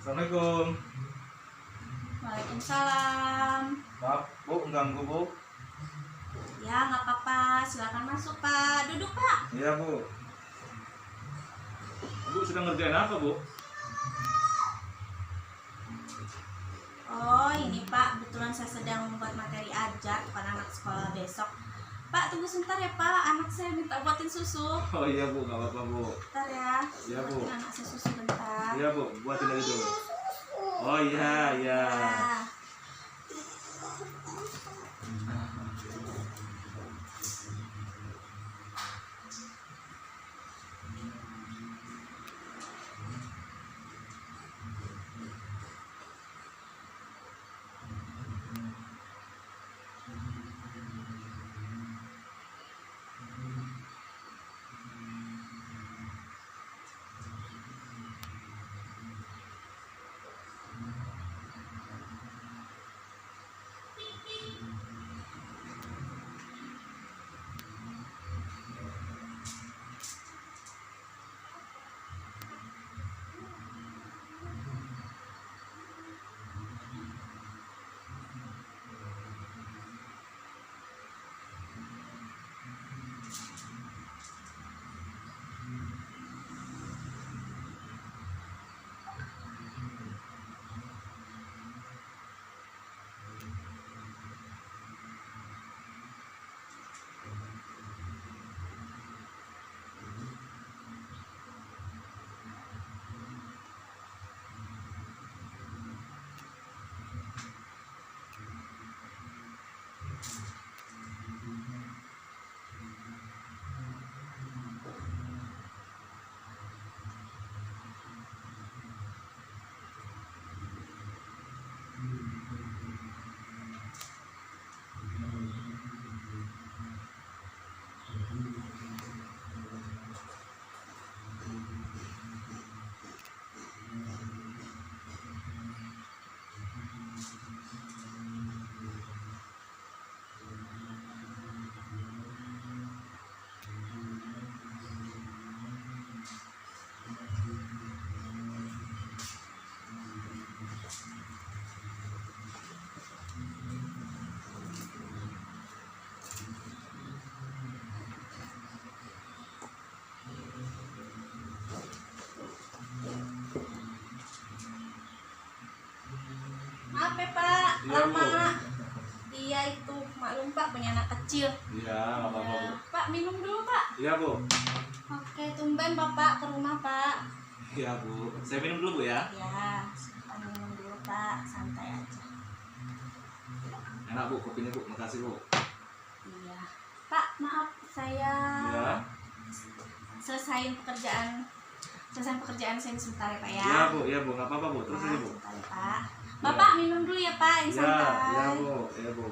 Assalamualaikum. Waalaikumsalam. Maaf Bu, mengganggu Bu. Ya nggak apa-apa, silakan masuk Pak. Duduk Pak. Iya Bu. Bu sedang ngerjain apa Bu? Oh ini Pak, kebetulan saya sedang membuat materi ajar bukan anak sekolah besok. Pak tunggu sebentar ya Pak, anak saya minta buatin susu. Oh iya Bu, nggak apa-apa Bu. Bentar ya. Iya, Bu. Buatin anak saya susu bentar. Iya Bu, buatin aja dulu. Oh iya, iya. Ya. Maaf ya Pak, Iya, Bu. lama. Iya itu maklum Pak punya anak kecil. Iya, nggak apa-apa Ya. Bu. Pak minum dulu Pak. Iya Bu. Oke tumben Bapak ke rumah Pak. Iya Bu. Saya minum dulu Bu ya. Ya, silakan minum dulu Pak, santai aja. Enak Bu, kopinya Bu. Makasih Bu. Iya. Pak, maaf saya Iya. selesaiin pekerjaan saya ini sebentar ya Pak ya. Iya Bu, iya Bu. Nggak apa-apa Bu. Terus Nah, aja Bu. sebentar ya Pak. Bapak minum dulu ya Pak, yang Iya, santai. iya Bu. Iya Bu.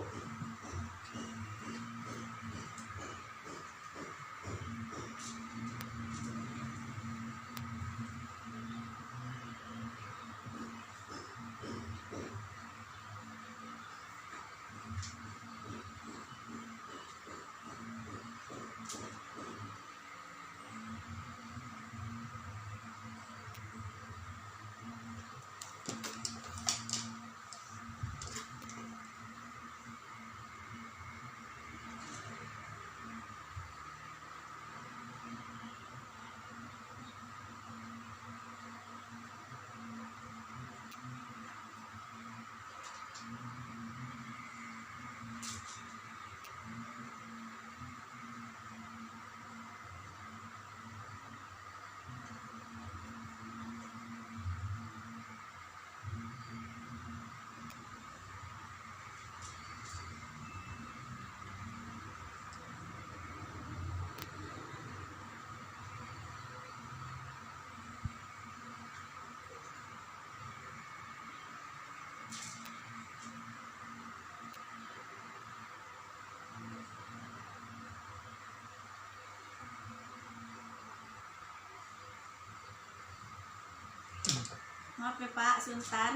Maaf ya Pak, sebentar.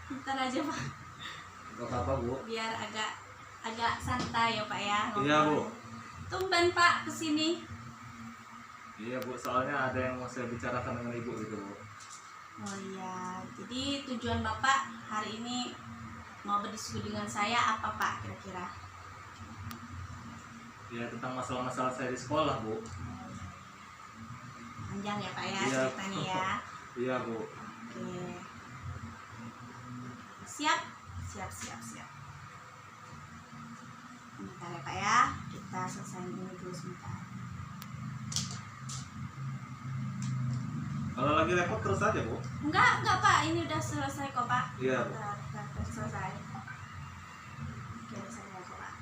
Bentar aja Pak, Nggak apa-apa Bu. biar agak santai ya Pak ya. Iya Bu. Tumben Pak kesini. Iya Bu, soalnya ada yang mau saya bicarakan dengan Ibu gitu Bu. Oh iya, jadi tujuan Bapak hari ini mau berdiskusi dengan saya apa Pak kira-kira? Ya tentang masalah-masalah saya di sekolah, Bu. Panjang ya Pak ya Iya. ceritanya ya. Iya, Bu. Oke. Siap? Siap. Bentar ya Pak ya, kita selesaiin ini dulu sebentar. Kalau lagi repot terus aja, Bu. Enggak Pak, ini udah selesai kok Pak. Iya, Bu. Udah selesai. Oke, udah selesai kok Pak.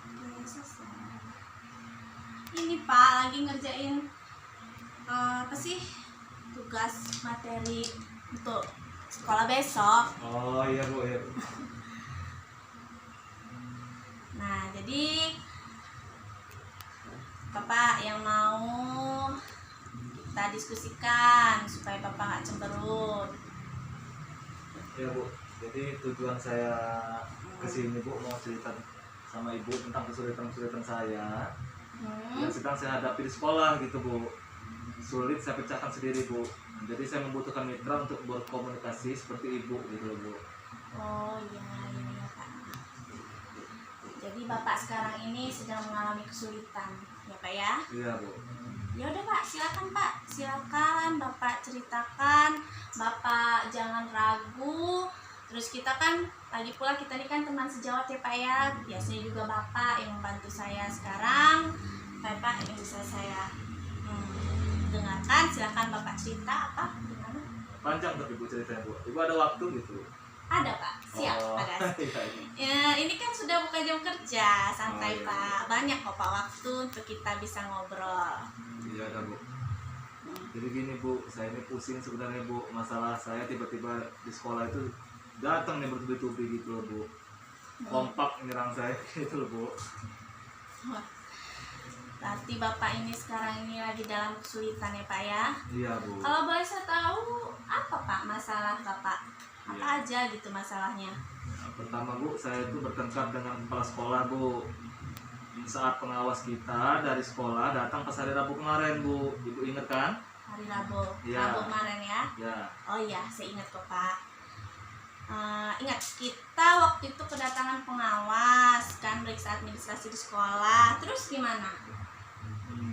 Oke, selesai. Ini Pak lagi ngerjain apa sih tugas materi untuk sekolah besok. Oh iya, Bu, ya. Nah, jadi Bapak yang mau kita diskusikan supaya Bapak nggak cemberut. Iya, Bu. Jadi tujuan saya kesini, Bu, mau cerita sama Ibu tentang kesulitan-kesulitan saya yang sedang saya hadapi di sekolah gitu, Bu. Sulit saya pecahkan sendiri, Bu. Jadi saya membutuhkan mitra untuk berkomunikasi seperti Ibu gitu loh, Bu. Oh iya Pak. Jadi Bapak sekarang ini sedang mengalami kesulitan, ya Pak ya? Iya, Bu. Ya udah Pak, silakan Bapak ceritakan. Bapak jangan ragu. Terus kita kan lagi pula kita ini kan teman sejawat ya Pak ya. Biasanya juga Bapak yang membantu saya sekarang. Bapak yang bisa saya dengarkan. Silakan Bapak cerita apa gimana? Panjang tapi Bu ceritanya, Bu. Ibu ada waktu gitu. Ada Pak, siap Oh, Pak. iya, iya. Ya, ini kan sudah bukan jam kerja, santai Oh, iya. Pak. Banyak kok Pak waktu untuk kita bisa ngobrol. Iya ada, Bu. Jadi gini, Bu, saya ini pusing sebenarnya, Bu. Masalah saya tiba-tiba di sekolah itu datang nih bertubi-tubi gitu loh, Bu. Kompak nyerang saya gitu loh, Bu. Berarti Bapak ini sekarang ini lagi dalam kesulitan ya Pak ya. Iya, Bu. Kalau boleh saya tahu apa Pak masalah Bapak? Apa aja gitu masalahnya? Nah, pertama, Bu, saya itu bertengkar dengan kepala sekolah, Bu. Saat pengawas kita dari sekolah datang pas hari Rabu kemarin, Bu. Ibu ingat kan? Hari Rabu, Iya. Rabu kemarin ya. Ya. Oh iya, saya ingat kok Pak. Ingat kita waktu itu kedatangan pengawas kan meriksa administrasi di sekolah. Terus gimana?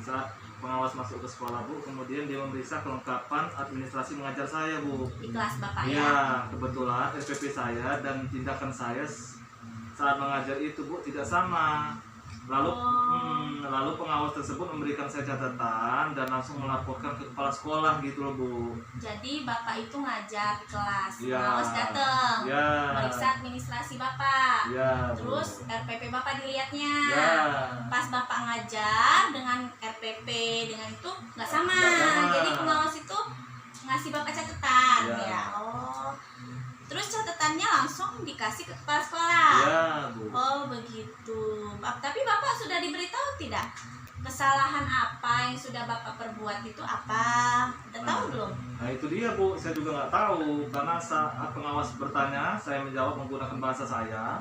Saat pengawas masuk ke sekolah, Bu, kemudian dia memeriksa kelengkapan administrasi mengajar saya, Bu. Di kelas Bapak ya? Iya, kebetulan SPP saya dan tindakan saya saat mengajar itu, Bu, tidak sama. Lalu pengawas tersebut memberikan saya catatan dan langsung melaporkan ke kepala sekolah gitu loh, Bu. Jadi Bapak itu ngajar di kelas, Iya. pengawas datang, Iya. meriksa administrasi Bapak. Iya, Bu. Terus RPP Bapak dilihatnya. Iya. Pas Bapak ngajar dengan RPP dengan itu nggak sama. Nggak sama. Jadi pengawas itu ngasih Bapak catatan Iya. ya. Oh. Terus catatannya langsung dikasih ke kepala sekolah. Iya, Bu. Oh begitu. Tapi Bapak sudah diberitahu tidak? Kesalahan apa yang sudah Bapak perbuat itu apa? Udah tahu belum? Nah itu dia, Bu, saya juga nggak tahu karena saat pengawas bertanya, saya menjawab menggunakan bahasa saya.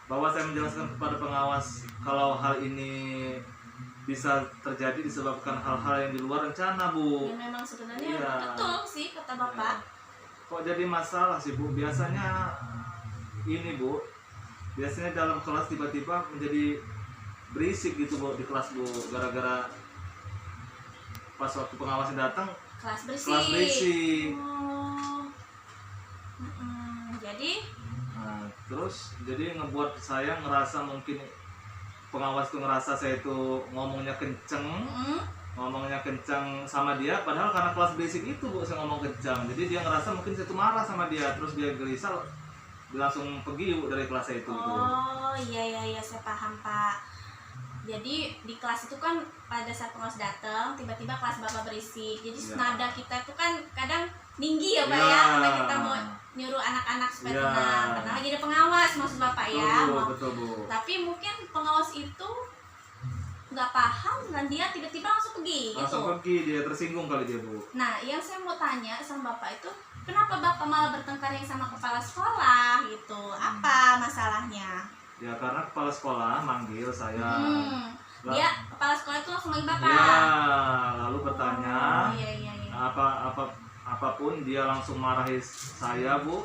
Bahwa saya menjelaskan kepada pengawas kalau hal ini bisa terjadi disebabkan hal-hal yang di luar rencana, Bu. Ya memang sebenarnya Iya. betul sih kata Bapak. Kok jadi masalah sih, Bu? Biasanya ini, Bu, biasanya dalam kelas tiba-tiba menjadi berisik gitu, Bu, di kelas, Bu, gara-gara pas waktu pengawasnya datang Kelas bersih. kelas berisik. Oh. Jadi Nah, terus jadi ngebuat saya ngerasa mungkin pengawas tuh ngerasa saya itu ngomongnya kencang sama dia, padahal karena kelas basic itu, Bu, saya ngomong kencang. Jadi dia ngerasa mungkin saya tuh marah sama dia, terus dia gelisah, dia langsung pergi, Bu, dari kelas saya itu. Gitu. oh iya saya paham Pak. Jadi di kelas itu kan pada saat pengawas datang tiba-tiba kelas Bapak berisik. Jadi Iya. nada kita itu kan kadang tinggi ya Pak Iya. ya, karena kita mau nyuruh anak-anak supaya Iya. tenang. Karena lagi ada pengawas maksud Bapak ya. Betul, Bu, Mau- betul, Bu. Tapi mungkin pengawas itu nggak paham dan dia tiba-tiba langsung pergi Langsung gitu. pergi, dia tersinggung kali dia, Bu. Nah, yang saya mau tanya sama Bapak itu, kenapa Bapak malah bertengkar yang sama kepala sekolah gitu? Apa masalahnya? Ya karena kepala sekolah manggil saya. Dia kepala sekolah itu langsung manggil bapak. Ya, lalu bertanya Oh, iya iya iya. apapun dia langsung marahi saya, Bu.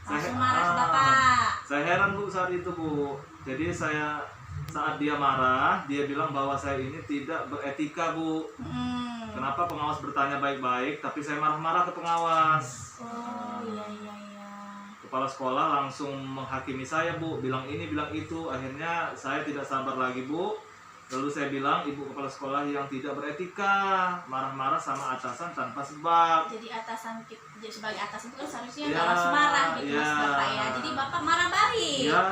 Langsung marah ke bapak. Saya heran, Bu, saat itu, Bu. Jadi saat dia marah, dia bilang bahwa saya ini tidak beretika, Bu. Kenapa pengawas bertanya baik-baik, tapi saya marah-marah ke pengawas. Oh iya iya iya. Kepala sekolah langsung menghakimi saya, Bu. Bilang ini, bilang itu. Akhirnya saya tidak sabar lagi, Bu. Lalu saya bilang, ibu kepala sekolah yang tidak beretika, marah-marah sama atasan tanpa sebab. Jadi sebagai atasan itu kan seharusnya nggak langsung marah gitu Mas Bapak ya. Jadi Bapak marah balik. Ya.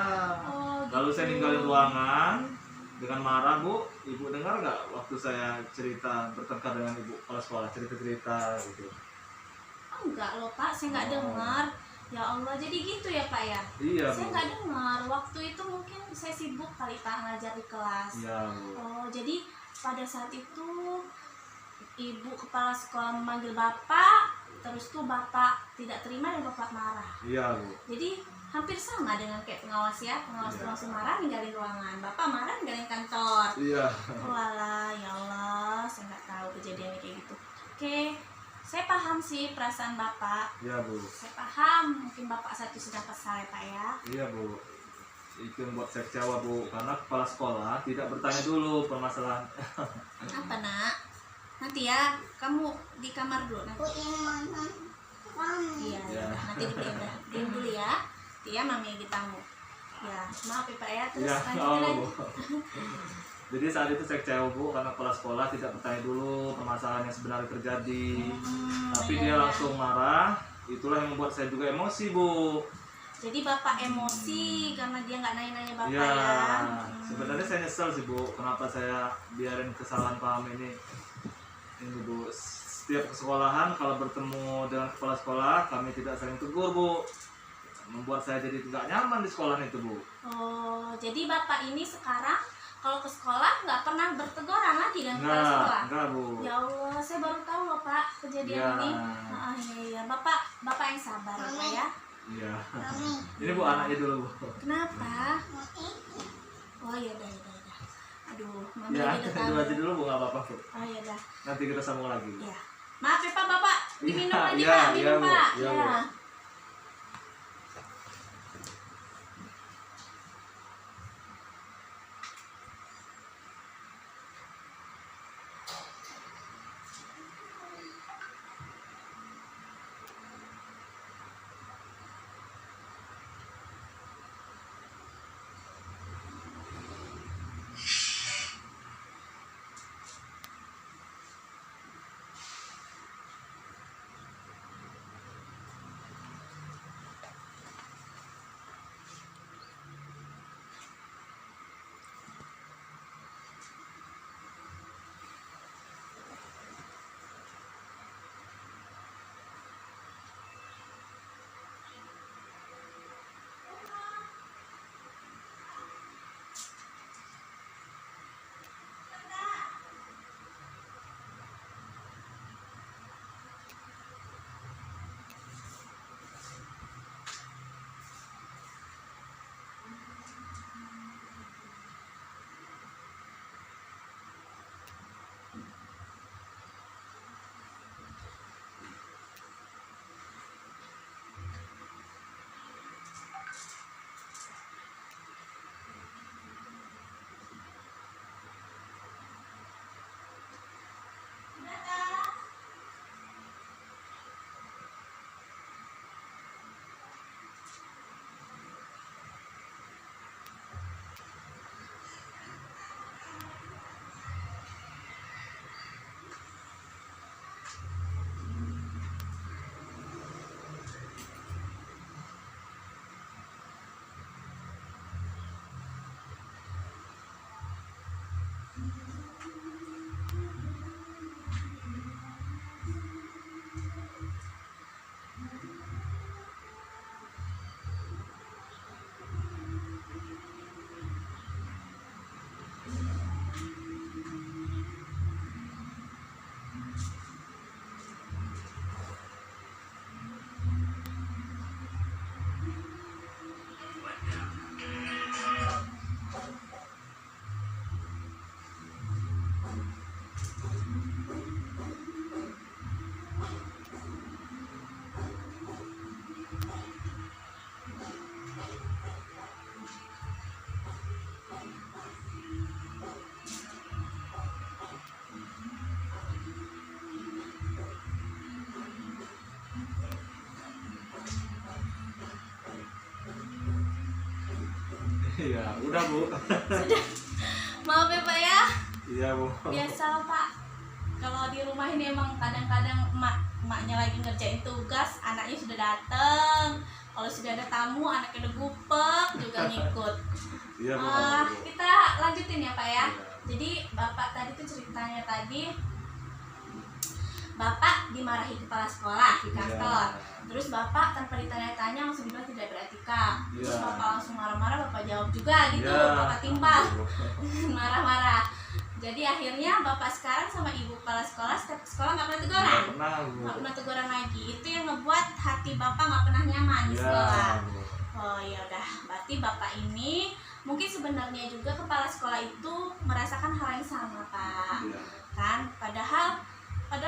Oh, gitu. Lalu saya ninggalin ruangan dengan marah, Bu. Ibu dengar nggak waktu saya cerita bertengkar dengan ibu kepala sekolah, cerita-cerita gitu? Oh, enggak loh Pak, saya nggak dengar. Ya Allah, jadi gitu ya Pak ya? Iya, Saya Bu. nggak dengar. Waktu itu mungkin saya sibuk kali Pak ngajar di kelas. Iya, Bu. Oh, jadi pada saat itu ibu kepala sekolah memanggil Bapak, terus tuh Bapak tidak terima dan Bapak marah. Iya, Bu. Jadi hampir sama dengan kayak pengawas ya. Pengawas Iya. langsung marah ninggalin ruangan. Bapak marah ninggalin kantor. Iya. Walah, ya Allah, saya nggak tahu kejadiannya kayak gitu. Oke, saya paham sih perasaan Bapak. Iya, Bu. Saya paham, mungkin Bapak satu sedang kesal ya Pak ya. Iya, Bu. Itu yang buat saya kecewa, Bu, karena kepala sekolah tidak bertanya dulu permasalahan. Apa nak? Nanti ya, kamu di kamar dulu. Nanti. Iya, Ya. nanti diam dulu ya. Dia mami lagi tamu. Ya, maaf ya Pak ya. Terus Iya, lanjutin lagi. Bu. Jadi saat itu saya kecewa, Bu, karena kepala sekolah tidak bertanya dulu permasalahan yang sebenarnya terjadi. Tapi iya, dia iya. langsung marah. Itulah yang membuat saya juga emosi, Bu. Jadi Bapak emosi karena dia nggak nanya-nanya Bapak Iya, ya. sebenarnya saya nyesel sih, Bu, kenapa saya biarin kesalahan paham ini. Ini, Bu, setiap sekolahan kalau bertemu dengan kepala sekolah kami tidak saling tegur, Bu. Membuat saya jadi tidak nyaman di sekolah itu, Bu. Oh, jadi Bapak ini sekarang kalau ke sekolah nggak pernah berteguran lagi dengan kepala sekolah? Enggak, Bu. Ya Allah, saya baru tahu loh Pak kejadian Ya. ini. Ah, iya. Bapak yang sabar ya Pak ya. Iya. Ini, Bu, anaknya dulu, Bu. Kenapa? Oh iya dah. Aduh, mami Ya, lagi dulu aja dulu, Bu, nggak apa-apa, Bu. Oh iya dah. Nanti kita sambung lagi. Ya. Maaf ya Pak, Bapak diminum Iya, lagi iya, Pak, iya, minum Bu. Pak. Iya, Ya. Bu. Iya, udah Bu. Sudah. Maaf ya Pak ya. Iya Bu. Biasa lah Pak. Kalau di rumah ini emang kadang-kadang emaknya lagi ngerjain tugas, anaknya sudah dateng. Kalau sudah ada tamu, anaknya udah gupek juga ngikut. Iya Bu. Kita lanjutin ya Pak ya. Iya. Jadi Bapak tadi tuh ceritanya tadi Bapak dimarahi kepala sekolah di kantor. Terus Bapak tanpa ditanya-tanya langsung bilang tidak beretika. Terus Bapak langsung marah-marah, Bapak jawab juga gitu. Bapak timpal marah-marah. Jadi akhirnya Bapak sekarang sama Ibu kepala sekolah setiap sekolah nggak pernah teguran. Nggak pernah teguran lagi. Itu yang ngebuat hati Bapak nggak pernah nyaman di sekolah. Oh ya udah, berarti Bapak ini mungkin sebenarnya juga kepala sekolah itu merasakan hal yang sama Pak. Kan? Padahal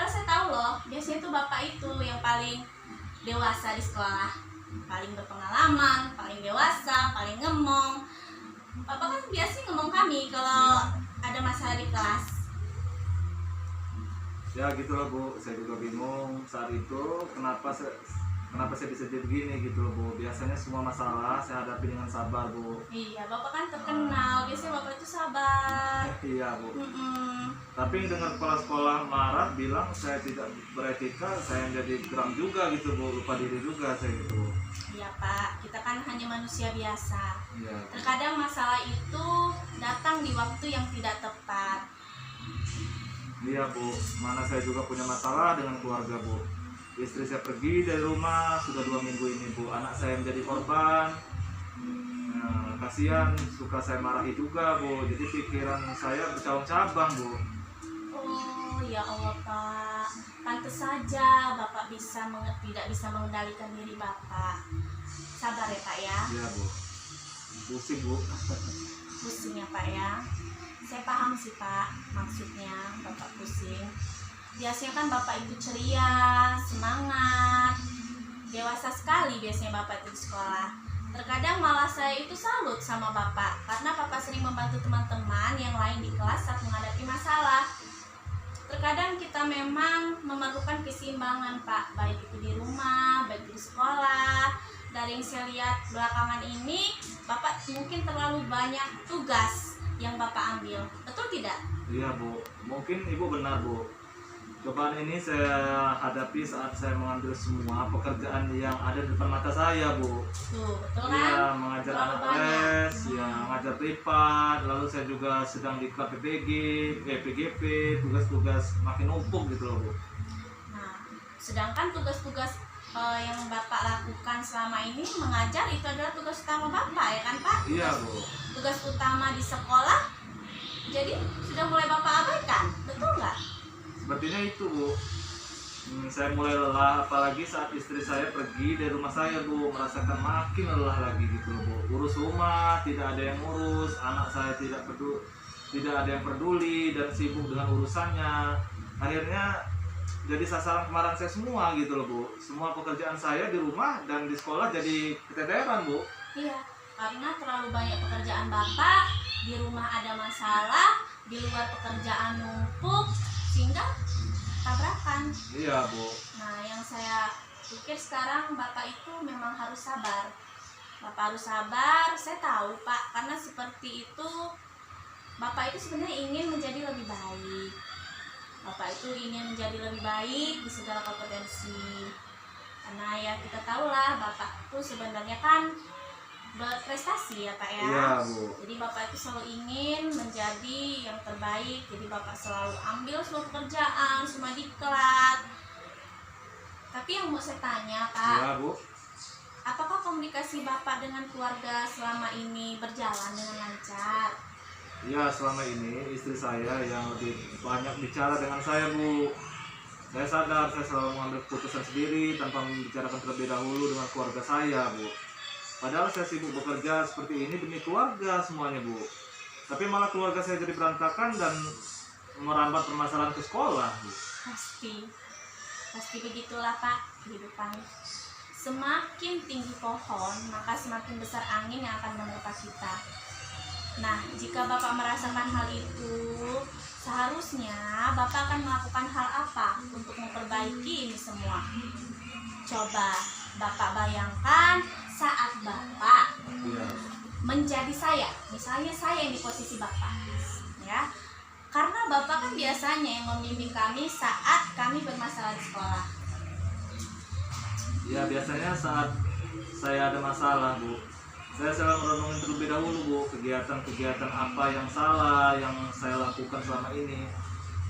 saya tahu loh, biasanya tuh Bapak itu yang paling dewasa di sekolah, paling berpengalaman, paling dewasa, paling ngemong. Bapak kan biasanya ngomong kami kalau ada masalah di kelas. Ya gitulah Bu, saya juga bingung saat itu kenapa saya bisa jadi begini gitu loh Bu. Biasanya semua masalah saya hadapi dengan sabar Bu. Iya, Bapak kan terkenal, biasanya Bapak itu sabar. Iya Bu. Tapi dengan kepala sekolah marah bilang saya tidak beretika, saya jadi geram juga gitu Bu, lupa diri juga saya gitu. Iya Pak, kita kan hanya manusia biasa. Iya. Terkadang masalah itu datang di waktu yang tidak tepat. Iya Bu, mana saya juga punya masalah dengan keluarga Bu. Istri saya pergi dari rumah sudah 2 minggu ini Bu, anak saya menjadi korban. Nah, kasihan, suka saya marahi juga Bu, jadi pikiran saya bercabang-cabang Bu. Oh ya Allah Pak, pantas saja Bapak tidak bisa mengendalikan diri Bapak. Sabar ya Pak ya. Iya Bu, pusing Bu. Pusing ya Pak ya. Saya paham sih Pak, maksudnya Bapak pusing. Biasanya kan Bapak itu ceria, semangat, dewasa sekali biasanya Bapak itu di sekolah. Terkadang malah saya itu salut sama Bapak, karena Bapak sering membantu teman-teman yang lain di kelas saat menghadapi masalah. Terkadang kita memang memerlukan keseimbangan Pak, baik itu di rumah, baik di sekolah. Dari yang saya lihat belakangan ini, Bapak mungkin terlalu banyak tugas yang Bapak ambil, betul tidak? Iya Bu, mungkin Ibu benar Bu. Cobaan ini saya hadapi saat saya mengambil semua pekerjaan yang ada di depan mata saya Bu. Tuh, betul kan? Iya, mengajar anak les, ya mengajar privat, lalu saya juga sedang di klub PGP, tugas-tugas makin numpuk gitu loh Bu. Nah, sedangkan tugas-tugas yang Bapak lakukan selama ini mengajar itu adalah tugas utama Bapak ya kan Pak? Iya Bu. Tugas utama di sekolah, jadi sudah mulai Bapak abaikan, betul nggak? Sepertinya itu Bu. Saya mulai lelah, apalagi saat istri saya pergi dari rumah saya Bu, merasakan makin lelah lagi gitu loh Bu. Urus rumah tidak ada yang urus, anak saya tidak ada yang peduli dan sibuk dengan urusannya. Akhirnya jadi sasaran kemarahan saya semua gitu loh Bu. Semua pekerjaan saya di rumah dan di sekolah jadi keteteran Bu. Iya, karena terlalu banyak pekerjaan Bapak, di rumah ada masalah, di luar pekerjaan numpuk, sehingga tabrakan. Iya Bu. Nah, yang saya pikir sekarang Bapak itu memang harus sabar. Bapak harus sabar, saya tahu Pak, karena seperti itu Bapak itu sebenarnya ingin menjadi lebih baik. Bapak itu ingin menjadi lebih baik di segala kompetensi. Karena ya kita tahulah Bapak itu sebenarnya kan berprestasi ya Pak ya. Iya Bu. Jadi Bapak itu selalu ingin menjadi yang terbaik. Jadi Bapak selalu ambil semua pekerjaan, semua diklat. Tapi yang mau saya tanya Pak, Iya Bu. apakah komunikasi Bapak dengan keluarga selama ini berjalan dengan lancar? Ya, selama ini istri saya yang lebih banyak bicara dengan saya Bu. Saya sadar saya selalu mengambil keputusan sendiri tanpa membicarakan terlebih dahulu dengan keluarga saya Bu. Padahal saya sibuk bekerja seperti ini demi keluarga semuanya Bu. Tapi malah keluarga saya jadi berantakan dan merambat permasalahan ke sekolah Bu. Pasti begitulah Pak kehidupan. Semakin tinggi pohon, maka semakin besar angin yang akan menerpa kita. Nah, jika Bapak merasakan hal itu, seharusnya Bapak akan melakukan hal apa untuk memperbaiki ini semua? Coba Bapak bayangkan saat Bapak menjadi saya. Misalnya saya yang di posisi bapak, ya. Karena bapak kan biasanya yang membimbing kami saat kami bermasalah di sekolah. Ya biasanya saat saya ada masalah Bu, saya selalu merenungin terlebih dahulu Bu, kegiatan-kegiatan apa yang salah yang saya lakukan selama ini.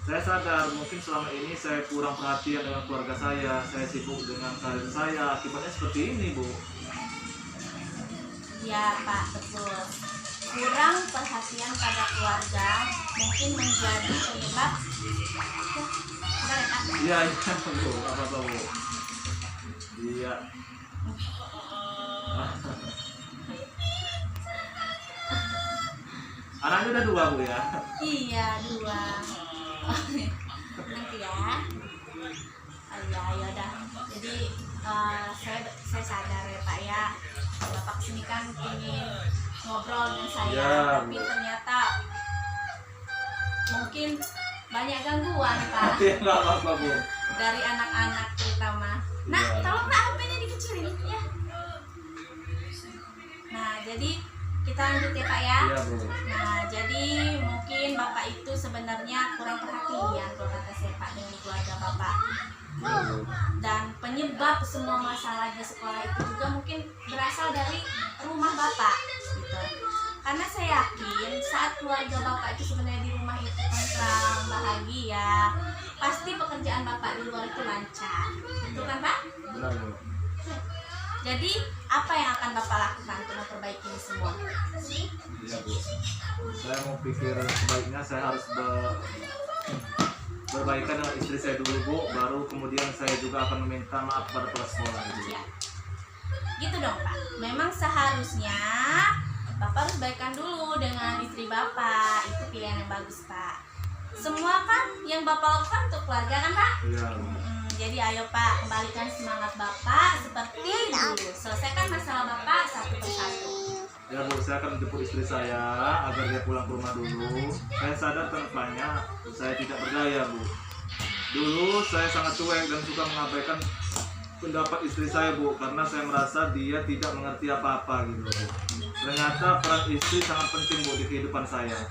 Saya sadar mungkin selama ini saya kurang perhatian dengan keluarga saya sibuk dengan karir saya, akibatnya seperti ini Bu. Ya Pak, betul. Kurang perhatian pada keluarga mungkin menjadi penyebab. Bentar ya Pak. Iya Bu, apa-apa Bu. Iya. Anaknya udah 2 Bu ya? Iya, 2. Nanti ya. Ya udah. Jadi saya sadar ya Pak ya. Bapak kesini kan ingin ngobrol dengan saya, Ya, tapi ternyata mungkin banyak gangguan Pak Ya nggak apa-apa Bu. dari anak-anak terutama. Nah, Ya. tolong nak HP-nya dikecilin ya. Nah, jadi kita lanjut ya Pak ya. Iya Bu. Nah, jadi mungkin Bapak itu sebenarnya kurang perhatian kalau kata saya Pak dengan keluarga Bapak. Iya, Bu. Dan penyebab semua masalah di sekolah itu juga mungkin berasal dari rumah Bapak gitu. Karena saya yakin saat keluarga Bapak itu sebenarnya di rumah itu tentram, bahagia, pasti pekerjaan Bapak di luar itu lancar. Betul kan Pak? Benar Bu. Jadi apa yang akan Bapak lakukan untuk memperbaiki ini semua? Iya Bu. Saya mau pikir sebaiknya saya harus berbaikan dengan istri saya dulu Bu, baru kemudian saya juga akan meminta maaf pada kepala sekolah gitu. Ya. Gitu dong Pak. Memang seharusnya Bapak harus baikan dulu dengan istri Bapak. Itu pilihan yang bagus Pak. Semua kan yang Bapak lakukan untuk keluarga kan Pak? Iya Bu. Jadi ayo Pak, kembalikan semangat Bapak seperti dulu. Selesaikan masalah Bapak satu persatu. Ya Bu, saya akan menjemput istri saya agar dia pulang ke rumah dulu. Saya sadar ternyata saya tidak berdaya Bu. Dulu saya sangat cuek dan suka mengabaikan pendapat istri saya Bu, karena saya merasa dia tidak mengerti apa-apa gitu Bu. Ternyata peran istri sangat penting Bu di kehidupan saya.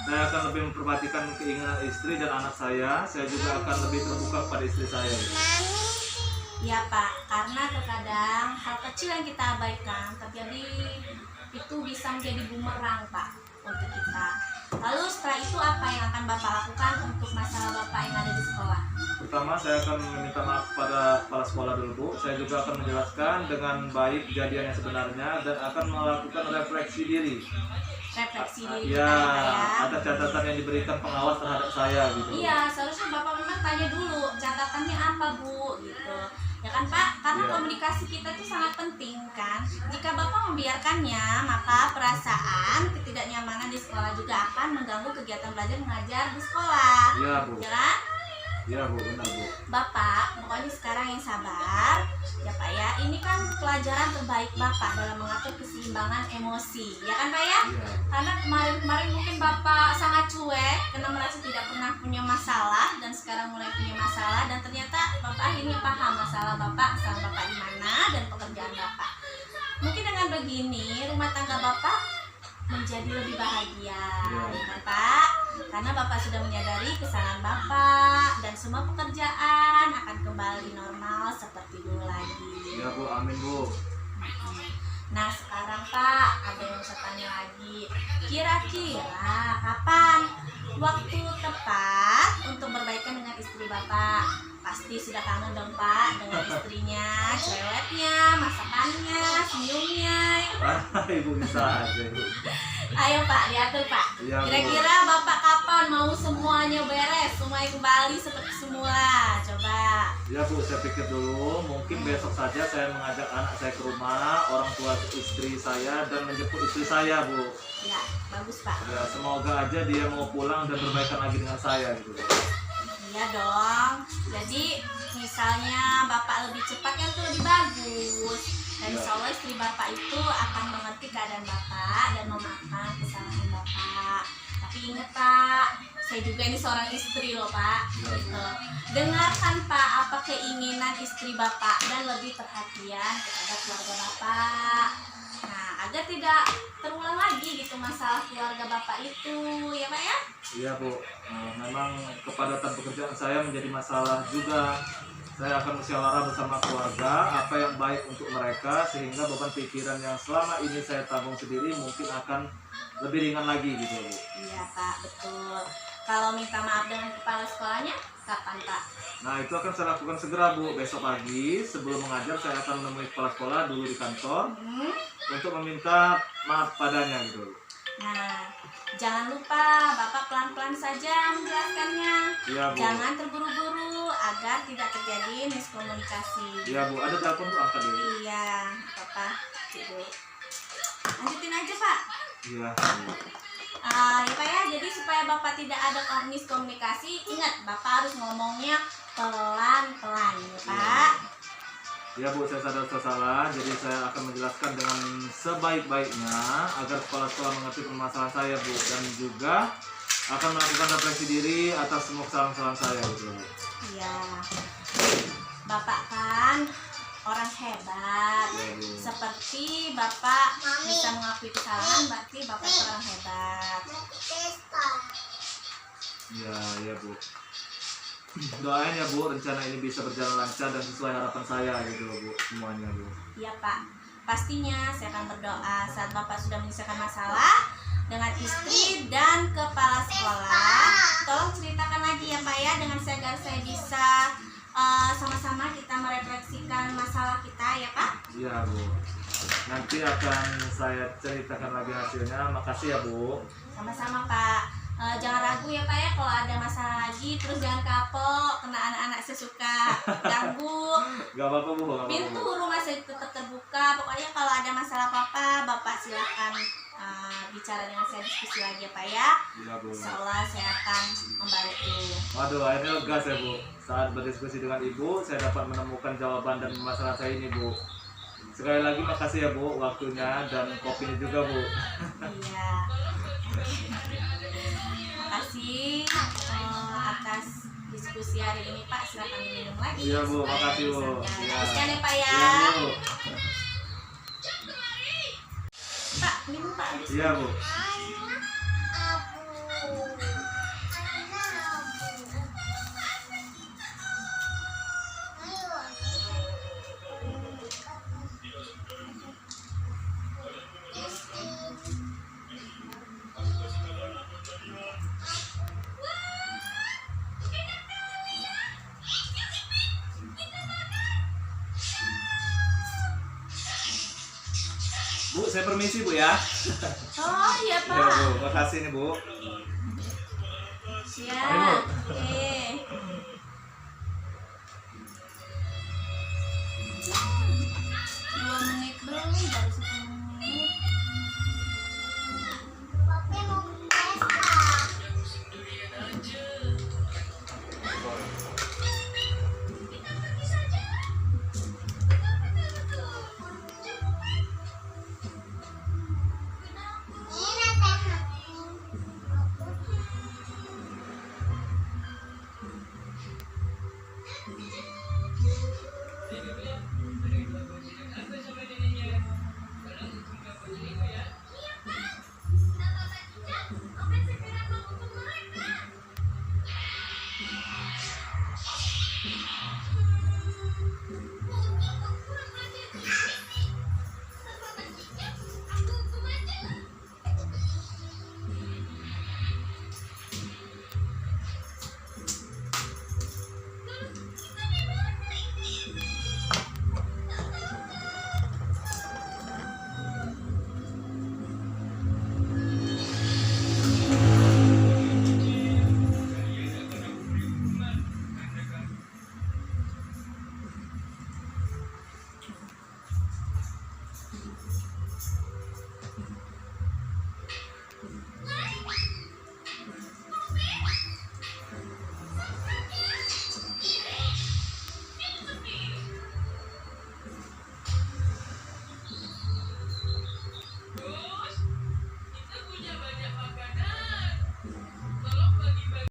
Saya akan lebih memperhatikan keinginan istri dan anak saya juga akan lebih terbuka pada istri saya gitu. Ya Pak, karena terkadang hal kecil yang kita abaikan terjadi itu bisa menjadi bumerang Pak untuk kita. Lalu setelah itu apa yang akan Bapak lakukan untuk masalah Bapak yang ada di sekolah? Pertama saya akan meminta maaf pada kepala sekolah dulu Bu. Saya juga akan menjelaskan dengan baik kejadian yang sebenarnya dan akan melakukan refleksi diri. Refleksi diri Ya, kita ya. ada catatan yang diberikan pengawas terhadap saya gitu. Iya, seharusnya Bapak memang tanya dulu catatannya apa Bu gitu. Ya kan Pak, karena Iya. komunikasi kita itu sangat penting kan. Jika Bapak membiarkannya, maka perasaan ketidaknyamanan di sekolah juga akan mengganggu kegiatan belajar mengajar di sekolah. Iya Bu. Ya kan? Iya Bu, benar Bu. Bapak, pokoknya sekarang yang sabar ya Pak ya. Ini kan pelajaran terbaik Bapak dalam mengatur keseimbangan emosi. Ya kan Pak ya? Iya. Karena kemarin-kemarin mungkin Bapak sangat cuek karena merasa tidak pernah punya masalah, dan sekarang mulai punya masalah, dan ternyata Bapak akhirnya paham masalah Bapak di mana dan pekerjaan Bapak. Mungkin dengan begini rumah tangga Bapak menjadi lebih bahagia, ya kan Pak? Karena Bapak sudah menyadari kesalahan Bapak dan semua pekerjaan akan kembali normal seperti dulu lagi. Iya Bu, amin Bu. Nah sekarang Pak, ada yang saya tanya lagi. Kira-kira kapan waktu tepat untuk berbaikan dengan istri Bapak? Pasti sudah kangen dong Pak dengan istrinya, cerewetnya, masakannya, senyumnya. Ibu bisa aja Bu. Ayo Pak, diatur Pak. Iya, Bu. Kira-kira Bapak kapan mau semuanya beres, semuanya kembali seperti semula? Coba. Ya Bu, saya pikir dulu, mungkin besok saja saya mengajak anak saya ke rumah, orang tua istri saya, dan menjemput istri saya Bu. Ya, bagus Pak. Ya, semoga aja dia mau pulang dan berbaikan lagi dengan saya gitu. Iya dong. Jadi misalnya Bapak lebih cepat kan itu lebih bagus. Dan insya Allah istri Bapak itu akan mengerti keadaan Bapak dan memaafkan kesalahan Bapak. Tapi ingat Pak, saya juga ini seorang istri loh Pak. Gitu. Dengarkan Pak apa keinginan istri Bapak dan lebih perhatian kepada keluarga Bapak. Nah, agar tidak terulang lagi gitu masalah keluarga Bapak itu, ya Pak ya? Iya Bu, memang kepadatan pekerjaan saya menjadi masalah juga. Saya akan musyawarah bersama keluarga apa yang baik untuk mereka sehingga beban pikiran yang selama ini saya tanggung sendiri mungkin akan lebih ringan lagi gitu Bu. Iya Pak, betul. Kalau minta maaf dengan kepala sekolahnya, kapan Pak? Nah itu akan saya lakukan segera Bu. Besok pagi sebelum mengajar saya akan menemui kepala sekolah dulu di kantor untuk meminta maaf padanya gitu Bu. Nah, jangan lupa Bapak pelan-pelan saja menjelaskannya. Iya Bu. Jangan terburu-buru agar tidak terjadi miskomunikasi. Iya Bu, ada telepon Bu, angkat dulu. Iya, Bapak. Ibu. Lanjutin aja Pak. Iya. Ya Pak ya, jadi supaya Bapak tidak ada miskomunikasi, ingat Bapak harus ngomongnya pelan-pelan ya Pak. Ya Bu, saya sadar saya salah, jadi saya akan menjelaskan dengan sebaik-baiknya agar kepala sekolah mengerti permasalahan saya Bu, dan juga akan melakukan refleksi diri atas semua kesalahan-kesalahan saya gitu Bu. Iya. Bapak kan orang hebat. Ya, Bu. Seperti Bapak bisa mengakui kesalahan, berarti Bapak itu orang hebat. Ya Bu. Doain ya Bu, rencana ini bisa berjalan lancar dan sesuai harapan saya gitu loh Bu, semuanya Bu. Iya Pak, pastinya saya akan berdoa saat Bapak sudah menyelesaikan masalah dengan istri dan kepala sekolah. Tolong ceritakan lagi ya Pak ya, dengan saya agar saya bisa sama-sama kita merefleksikan masalah kita ya Pak. Iya Bu. Nanti akan saya ceritakan lagi hasilnya. Makasih ya Bu. Sama-sama Pak. Jangan ragu ya Pak ya kalau ada masalah lagi, terus jangan kapok, kena anak-anak sesuka ganggu. Gak apa-apa Bu, gak apa-apa Pintu Bu. rumah saya tetap terbuka. Pokoknya kalau ada masalah apa-apa, Bapak silakan bicara dengan saya, diskusi lagi ya Pak ya. Iya Bu. Insya Allah saya akan membantu. Waduh, akhirnya lega saya Bu. Saat berdiskusi dengan Ibu, saya dapat menemukan jawaban dan masalah saya ini Bu. Sekali lagi makasih ya Bu, waktunya dan kopinya juga Bu. Iya. Makasih atas diskusi hari ini Pak. Silakan diminum lagi. Iya Bu, supaya makasih Bu. bisa Iya. teruskan ya Pak ya. Iya Bu. Pak, minum Pak. Iya Bu. Bu, saya permisi Bu ya. Oh iya Pak. Iya Bu, makasih nih Bu. Siap. Oke. 2 menit belum, baru 10